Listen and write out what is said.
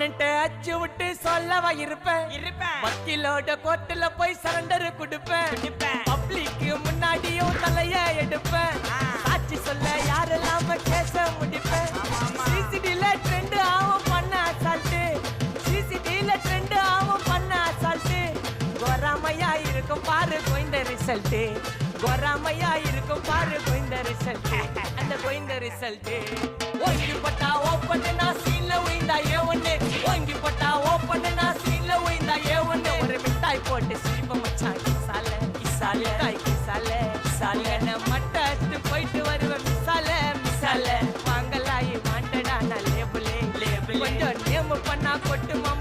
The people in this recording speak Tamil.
அண்ணன்ட்ட அச்சு விட்டு சொல்லவா இருப்பேன் வக்கீலோட கோர்ட்டுல போய் சரண்டர் கொடுப்பேன் பப்ளிக்கு முன்னாடியும் தலைய எடுப்பேன் சாட்சி சொல்ல யாரெல்லாம கேச முடிப்பேன் சிசிடில ட்ரெண்ட் ஆகும் பண்ண அசால்ட்டு சிசிடில ட்ரெண்ட் ஆகும் பண்ண அசால்ட்டு கோராமையா இருக்கும் பாரு கோயிந்த ரிசல்ட் கோராமையா இருக்கும் பாரு கோயிந்த ரிசல்ட் அந்த கோயிந்த ரிசல்ட் ஓங்கி பட்டா ஓப்பன் நான் சீன்ல உயிந்தா ஒண்ணு ஓங்கி பட்டா ஓப்பன் நான் சீன்ல உயிந்தா ஒண்ணு ஒரு மிட்டாய் போட்டு சீப்ப மச்சான் கிசால கிசால தாய் கிசால கிசால நான் மட்டாத்து போயிட்டு வருவேன் மிசால மிசால வாங்கலாயி வாண்டடா நான் லேபிளே லேபிள் கொஞ்சம் நேம் பண்ணா கொட்டு மாமா